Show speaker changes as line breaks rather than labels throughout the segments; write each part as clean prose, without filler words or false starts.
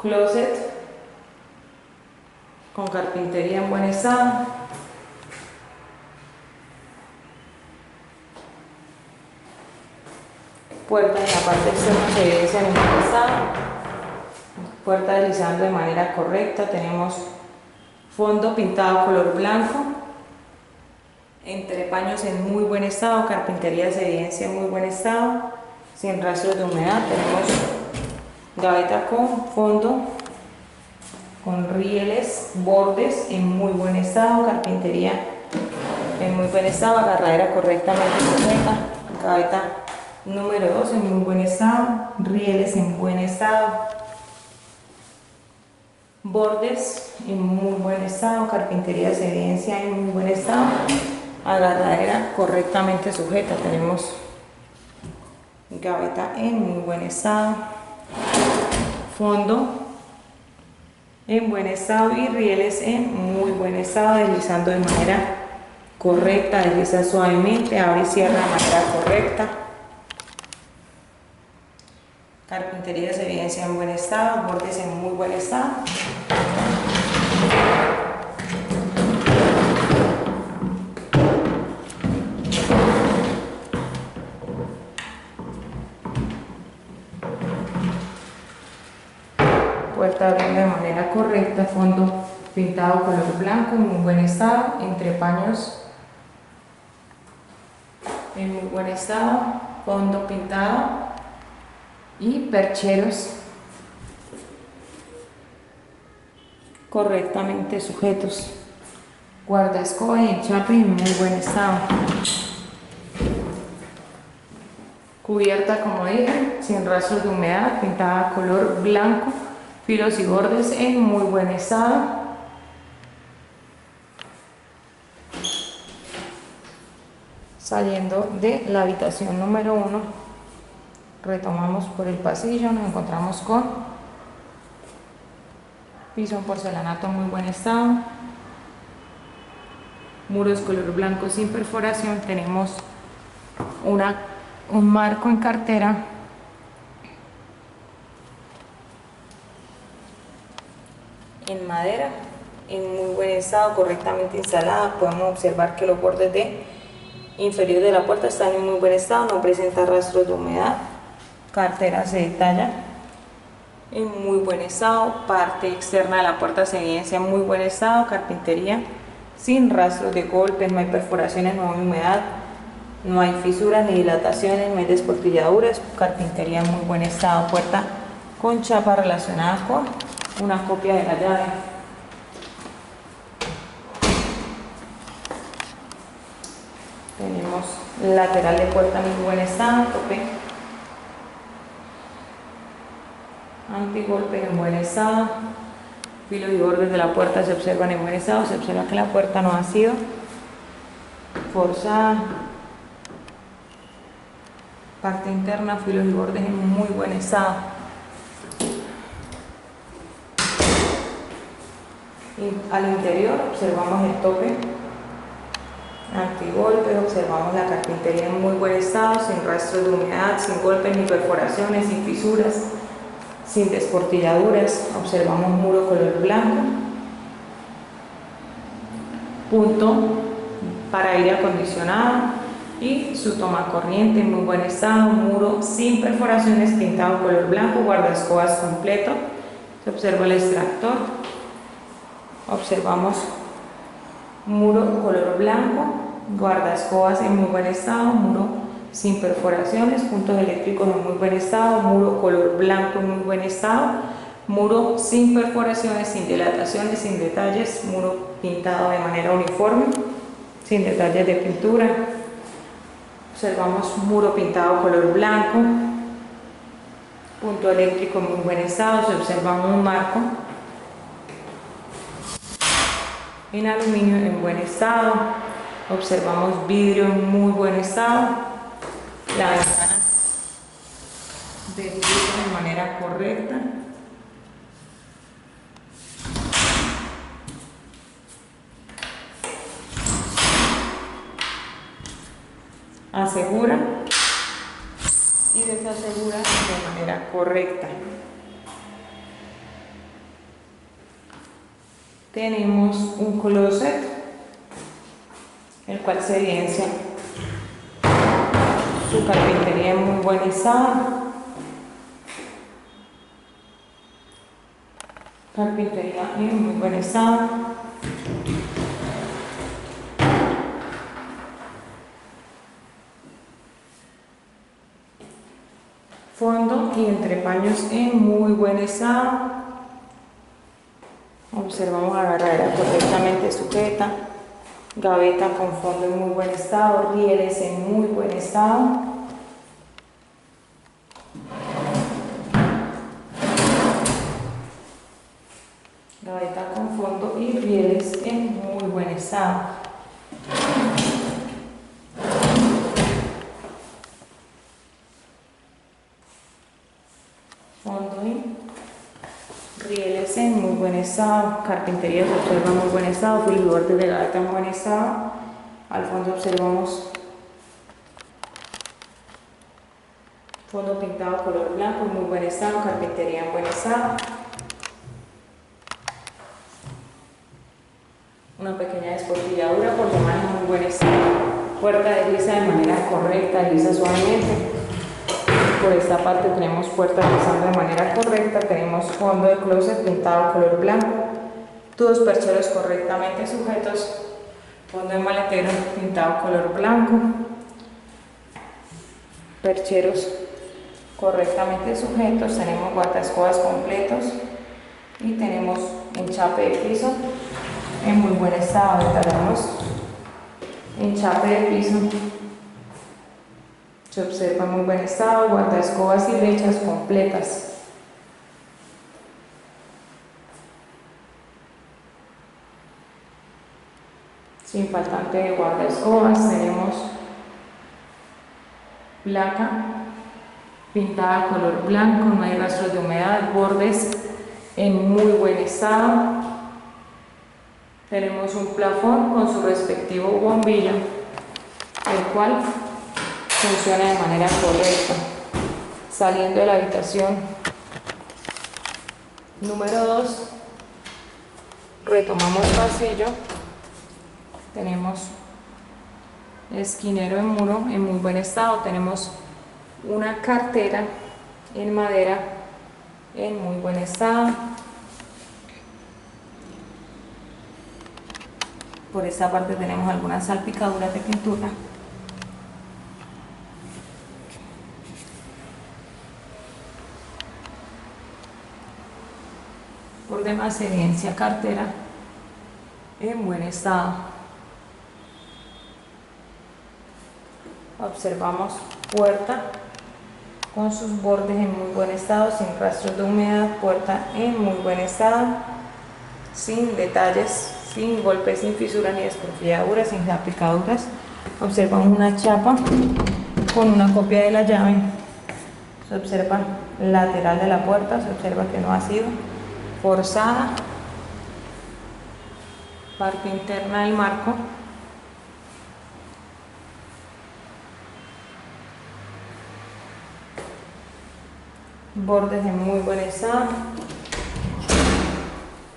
Closet con carpintería en buen estado. Puerta en la parte externa se evidencia en buen estado. Puerta deslizando de manera correcta. Tenemos fondo pintado color blanco. Entrepaños en muy buen estado. Carpintería se evidencia en muy buen estado, sin rastros de humedad. Tenemos gaveta con fondo, con rieles, bordes en muy buen estado. Carpintería en muy buen estado. Agarradera correctamente sujeta. Gaveta número 2 en muy buen estado. Rieles en buen estado. Bordes en muy buen estado. Carpintería se evidencia en muy buen estado. Agarradera correctamente sujeta. Tenemos gaveta en muy buen estado. Fondo en buen estado y rieles en muy buen estado. Deslizando de manera correcta. Desliza suavemente. Abre y cierra de manera correcta. Carpintería se evidencia en buen estado, bordes en muy buen estado. Puerta abriendo de manera correcta, fondo pintado color blanco en muy buen estado, entrepaños en muy buen estado, fondo pintado y percheros correctamente sujetos. Guarda escoba y enchape en muy buen estado. Cubierta, como dije, sin rastros de humedad, pintada color blanco, filos y bordes en muy buen estado. Saliendo de la habitación número 1, retomamos por el pasillo, nos encontramos con piso en porcelanato en muy buen estado, muros color blanco sin perforación. Tenemos un marco en cartera en madera en muy buen estado, correctamente instalada. Podemos observar que los bordes inferiores de la puerta están en muy buen estado, no presenta rastros de humedad. Cartera se detalla en muy buen estado. Parte externa de la puerta se evidencia en muy buen estado. Carpintería sin rastros de golpes, no hay perforaciones, no hay humedad, no hay fisuras ni dilataciones, no hay desportilladuras. Carpintería en muy buen estado. Puerta con chapa relacionada con una copia de la llave. Tenemos lateral de puerta en muy buen estado, tope antigolpe en buen estado. Filos y bordes de la puerta se observan en buen estado. Se observa que la puerta no ha sido forzada. Parte interna, filos y bordes en muy buen estado. Y al interior observamos el tope antigolpe, observamos la carpintería en muy buen estado, sin rastros de humedad, sin golpes ni perforaciones, sin fisuras, sin desportilladuras. Observamos muro color blanco, punto para aire acondicionado y su toma corriente en muy buen estado. Muro sin perforaciones, pintado color blanco, guardaescobas completo. Se observa el extractor. Observamos muro color blanco, guardaescobas en muy buen estado, muro sin perforaciones, puntos eléctricos en muy buen estado, muro color blanco en muy buen estado, muro sin perforaciones, sin dilataciones, sin detalles, muro pintado de manera uniforme, sin detalles de pintura. Observamos muro pintado color blanco, punto eléctrico en muy buen estado. Se observa un marco en aluminio en buen estado. Observamos vidrio en muy buen estado. La ventana desliza de manera correcta. Asegura y desasegura de manera correcta. tenemos un closet, el cual se evidencia su carpintería en muy buen estado. Carpintería en muy buen estado. Fondo y entrepaños en muy buen estado. Observamos la agarradera correctamente sujeta. Gaveta con fondo en muy buen estado. Rieles en muy buen estado. Gaveta con fondo y rieles en muy buen estado. Fondo y rieles en muy buen estado. Carpintería se observa en muy buen estado. Filibordes de gaveta en buen estado. Al fondo observamos fondo pintado color blanco en muy buen estado. Carpintería en buen estado. Una pequeña desportilladura por demás en muy buen estado. Puerta deslisa de manera correcta, desliza suavemente. Por esta parte tenemos puerta deslizando de manera correcta. Tenemos fondo de closet pintado color blanco. Tubos percheros correctamente sujetos. Fondo de maletero pintado color blanco. Percheros correctamente sujetos. Tenemos guardaescobas completos. Y tenemos enchape de piso en muy buen estado. Detallamos enchape de piso, se observa en muy buen estado. Guardaescobas y brechas completas. Sin faltante de guardaescobas. Tenemos placa pintada color blanco, no hay rastros de humedad. Bordes en muy buen estado. Tenemos un plafón con su respectivo bombillo, el cual funciona de manera correcta. Saliendo de la habitación número 2, retomamos pasillo. Tenemos esquinero en muro en muy buen estado. Tenemos una cartera en madera en muy buen estado. Por esta parte tenemos algunas salpicaduras de pintura. Por demás se evidencia cartera en buen estado. Observamos puerta con sus bordes en muy buen estado, sin rastros de humedad. Puerta en muy buen estado, sin detalles, sin golpes, sin fisuras ni desprofiladuras, sin salpicaduras. Observamos una chapa con una copia de la llave. Se observa lateral de la puerta, se observa que no ha sido forzada. Parte interna del marco. Bordes en muy buen estado.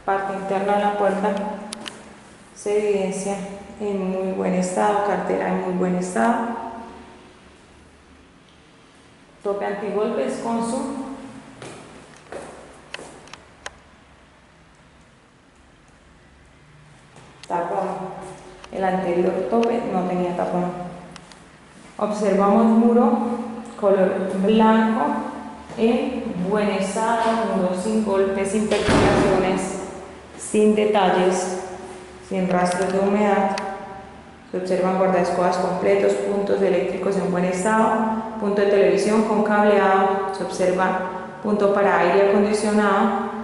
Parte interna de la puerta se evidencia en muy buen estado. Cartera en muy buen estado. Tope antigolpes con su tapón. El anterior tope no tenía tapón. Observamos muro color blanco en buen estado, muro sin golpes, sin perforaciones, sin detalles, sin rastros de humedad. Se observan guardaescobas completos, puntos eléctricos en buen estado, punto de televisión con cableado. Se observa punto para aire acondicionado.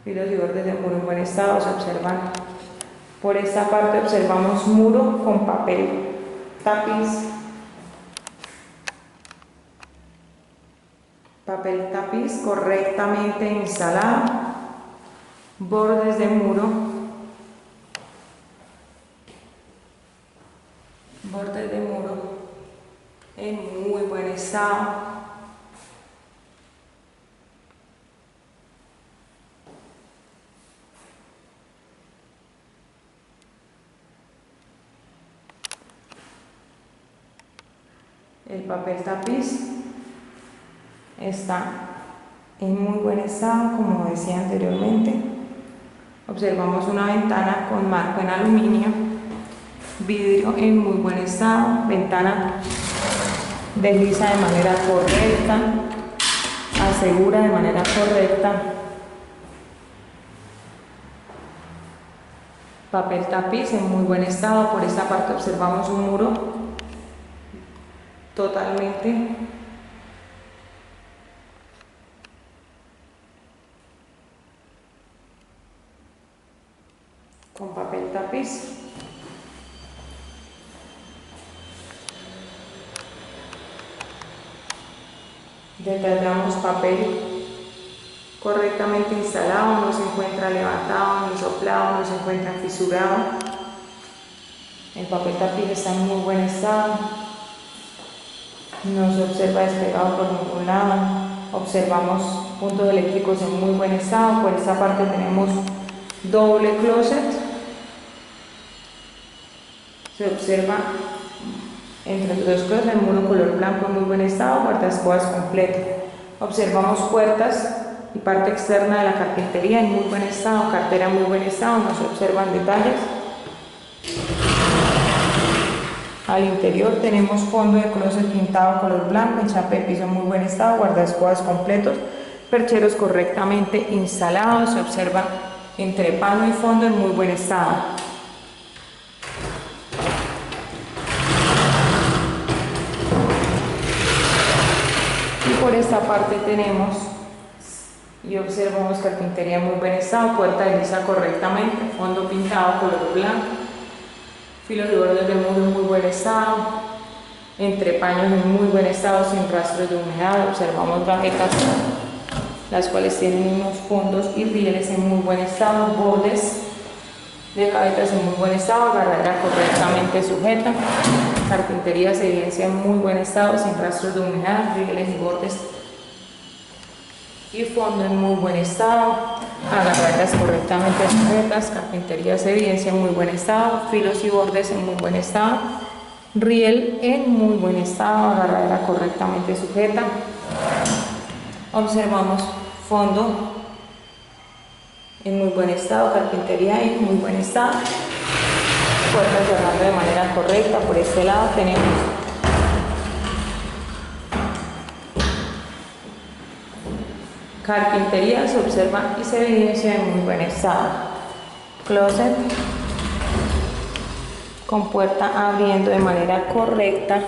Filos y bordes de muro en buen estado se observan. Por esta parte observamos muro con papel tapiz. Papel tapiz correctamente instalado. Bordes de muro. Bordes de muro en muy buen estado. El papel tapiz está en muy buen estado, como decía anteriormente. Observamos una ventana con marco en aluminio, vidrio en muy buen estado, ventana desliza de manera correcta, asegura de manera correcta. Papel tapiz en muy buen estado. Por esta parte observamos un muro totalmente con papel tapiz. Detallamos papel correctamente instalado, no se encuentra levantado ni soplado, no se encuentra fisurado. El papel tapiz está en muy buen estado, no se observa despegado por ningún lado. Observamos puntos eléctricos en muy buen estado. Por esta parte tenemos doble closet. Se observa entre los dos closets el muro color blanco en muy buen estado, guardaescobas completo. Observamos puertas y parte externa de la carpintería en muy buen estado, cartera en muy buen estado, no se observan detalles. Al interior tenemos fondo de closet pintado color blanco, enchape de piso en muy buen estado, guardaescobas completos, percheros correctamente instalados, se observa entrepano y fondo en muy buen estado. Y por esta parte tenemos y observamos carpintería en muy buen estado, puerta lisa correctamente, fondo pintado color blanco, filos y bordes de muro en muy buen estado, entrepaños en muy buen estado sin rastros de humedad. Observamos gavetas, las cuales tienen unos fondos y rieles en muy buen estado, bordes de gavetas en muy buen estado, agarradera correctamente sujeta, carpintería se evidencia en muy buen estado sin rastros de humedad, rieles y bordes y fondo en muy buen estado, agarraderas correctamente sujetas, carpintería se evidencia en muy buen estado, filos y bordes en muy buen estado, riel en muy buen estado, agarradera correctamente sujeta. Observamos fondo en muy buen estado, carpintería en muy buen estado, puertas cerrando de manera correcta. Por este lado tenemos carpintería, se observa y se evidencia en muy buen estado. Closet con puerta abriendo de manera correcta.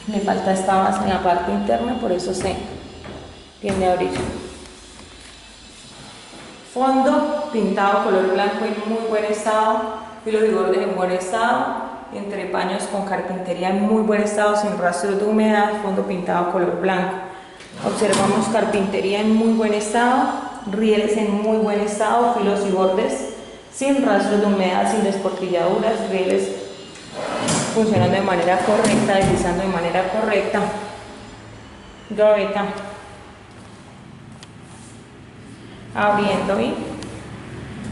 Le falta esta base en la parte interna, por eso se tiende a abrir. Fondo pintado color blanco en muy buen estado, filos y bordes en buen estado, entrepaños con carpintería en muy buen estado sin rastros de humedad, fondo pintado color blanco. Observamos carpintería en muy buen estado, rieles en muy buen estado, filos y bordes sin rastros de humedad, sin desportilladuras, rieles funcionando de manera correcta, deslizando de manera correcta. Gaveta abriendo y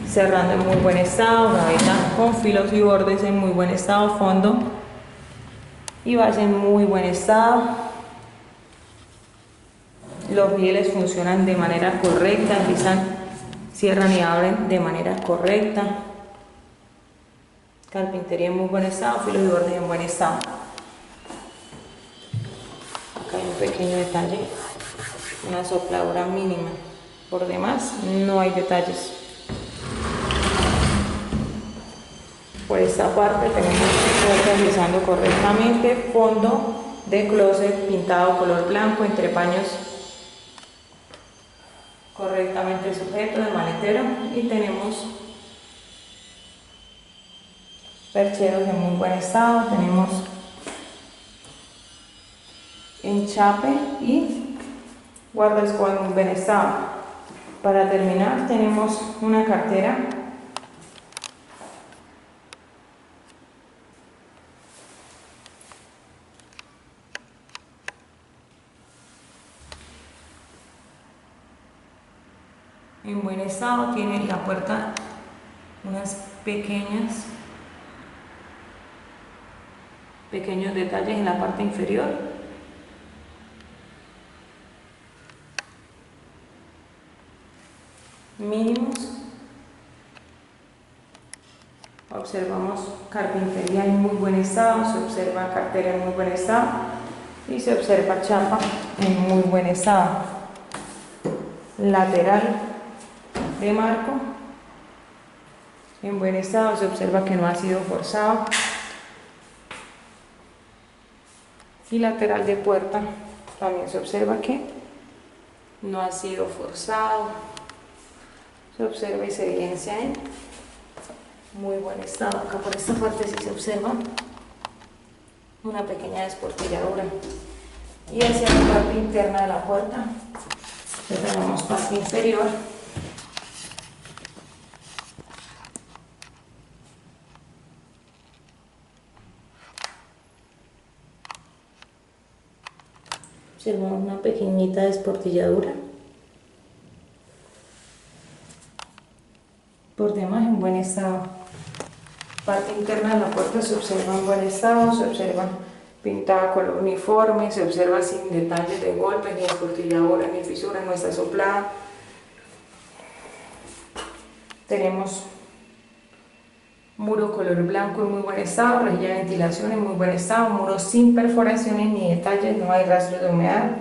cerrando en muy buen estado, gaveta con filos y bordes en muy buen estado, fondo y base en muy buen estado. Los rieles funcionan de manera correcta, deslizan, cierran y abren de manera correcta. Carpintería en muy buen estado, filos y bordes en buen estado. Acá hay un pequeño detalle, una sopladura mínima. Por demás, no hay detalles. Por esta parte tenemos puertas deslizando correctamente, fondo de closet pintado color blanco, entrepaños correctamente sujeto de maletero y tenemos percheros en muy buen estado, tenemos enchape y guardaescobas en muy buen estado. Para terminar tenemos una cartera en buen estado. Tiene la puerta unas pequeños detalles en la parte inferior. Mínimos. Observamos carpintería en muy buen estado, se observa cartera en muy buen estado y se observa chapa en muy buen estado. Lateral de marco en buen estado, se observa que no ha sido forzado. Y lateral de puerta también se observa que no ha sido forzado, se observa y se evidencia en muy buen estado. Acá por esta parte sí se observa una pequeña desportilladura. Y hacia la parte interna de la puerta tenemos parte inferior. Observamos una pequeñita desportilladura. Por demás en buen estado. Parte interna de la puerta se observa en buen estado, se observa pintada color uniforme, se observa sin detalles de golpes, ni desportilladuras, ni fisuras, no está soplada. Tenemos muro color blanco en muy buen estado, rejilla de ventilación en muy buen estado, muro sin perforaciones ni detalles, no hay rastros de humedad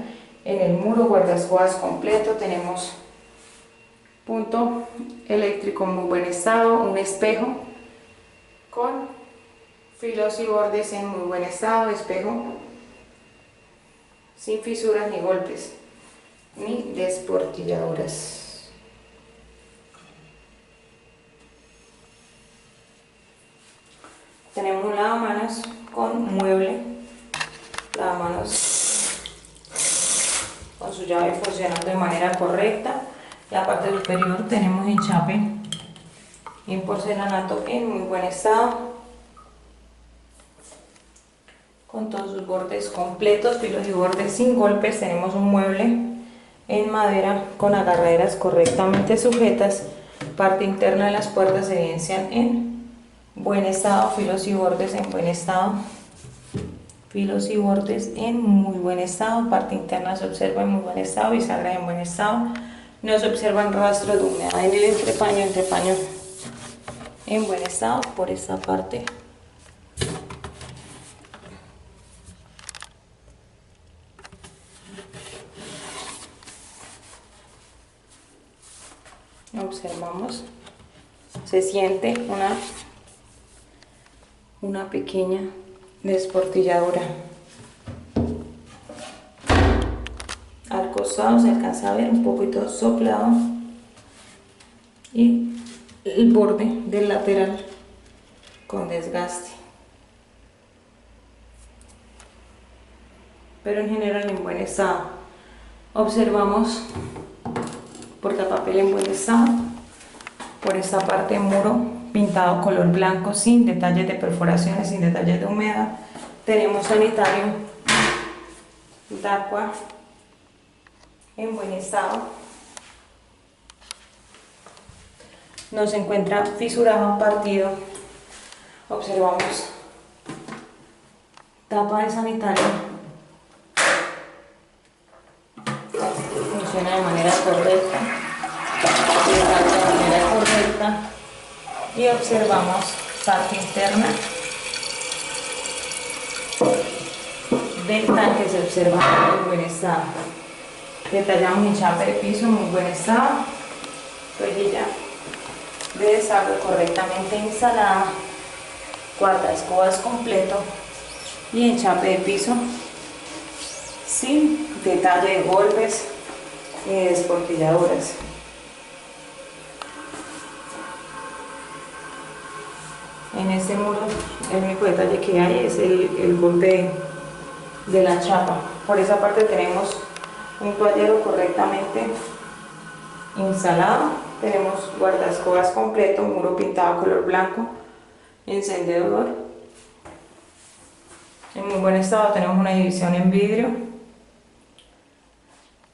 en el muro, guardaescobas completo. Tenemos punto eléctrico en muy buen estado, un espejo con filos y bordes en muy buen estado, espejo sin fisuras ni golpes ni desportilladuras. Tenemos un lavamanos con mueble, lavamanos con su llave funcionando de manera correcta. La parte superior tenemos enchape en porcelanato en muy buen estado, con todos sus bordes completos, filos y bordes sin golpes. Tenemos un mueble en madera con agarraderas correctamente sujetas. Parte interna de las puertas se evidencian en buen estado, filos y bordes en buen estado, filos y bordes en muy buen estado. Parte interna se observa en muy buen estado, bisagra en buen estado. No se observan rastros de humedad en el entrepaño en buen estado. Por esta parte observamos, se siente una pequeña desportilladura. Al costado se alcanza a ver un poquito soplado y el borde del lateral con desgaste, pero en general en buen estado. Observamos portapapel en buen estado. Por esta parte muro pintado color blanco sin detalles de perforaciones, sin detalles de humedad. Tenemos sanitario de agua en buen estado. No se encuentra fisurado o partido. Observamos tapa de sanitario, funciona de manera correcta, de manera correcta. Y observamos parte interna del tanque, se observa en buen estado. Detallamos enchape de piso en muy buen estado, rejilla de desagüe correctamente instalada, guardaescobas completo y enchape de piso sin detalle de golpes ni de desportilladuras. En este muro el único detalle que hay es el golpe de la chapa. Por esa parte tenemos un toallero correctamente instalado, tenemos guardaescobas completo, muro pintado color blanco, encendedor en muy buen estado. Tenemos una división en vidrio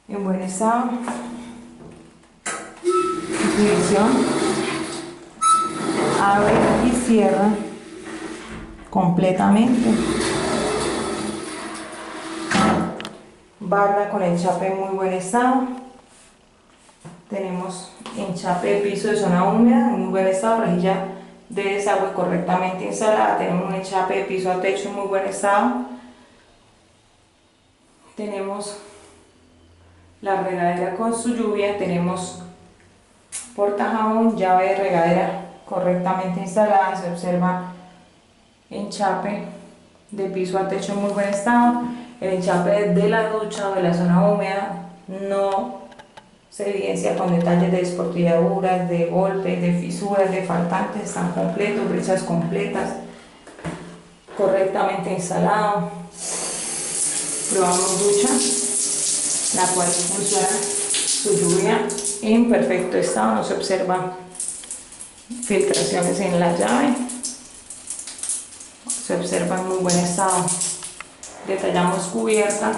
en buen estado. exhibición, abre y cierra completamente. Barda con enchape en muy buen estado. Tenemos enchape de piso de zona húmeda en muy buen estado, rejilla de desagüe correctamente instalada. Tenemos un enchape de piso a techo en muy buen estado. Tenemos la regadera con su lluvia. Tenemos portajabón, llave de regadera correctamente instalada. Se observa enchape de piso a techo en muy buen estado. El enchape de la ducha o de la zona húmeda no se evidencia con detalles de desportilladuras, de golpes, de fisuras, de faltantes. Están completos, brechas completas, correctamente instalado. Probamos ducha, la cual funciona su lluvia en perfecto estado, no se observan filtraciones en la llave, se observa en muy buen estado. Detallamos cubierta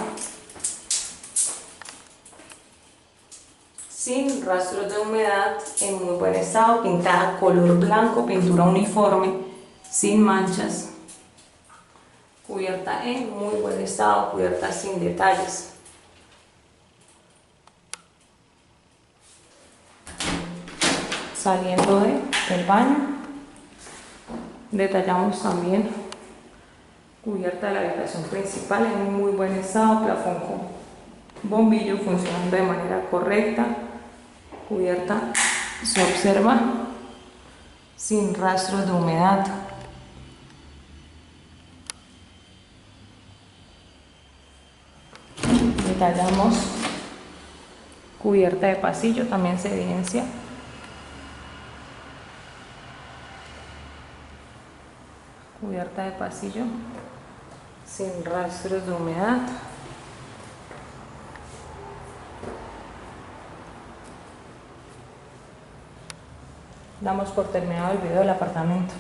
sin rastros de humedad, en muy buen estado, pintada color blanco, pintura uniforme, sin manchas. Cubierta en muy buen estado, cubierta sin detalles. Saliendo del baño, detallamos también cubierta de la habitación principal en muy buen estado, plafón con bombillo funcionando de manera correcta. Cubierta se observa sin rastros de humedad. Detallamos cubierta de pasillo, también se evidencia cubierta de pasillo sin rastros de humedad. Damos por terminado el video del apartamento.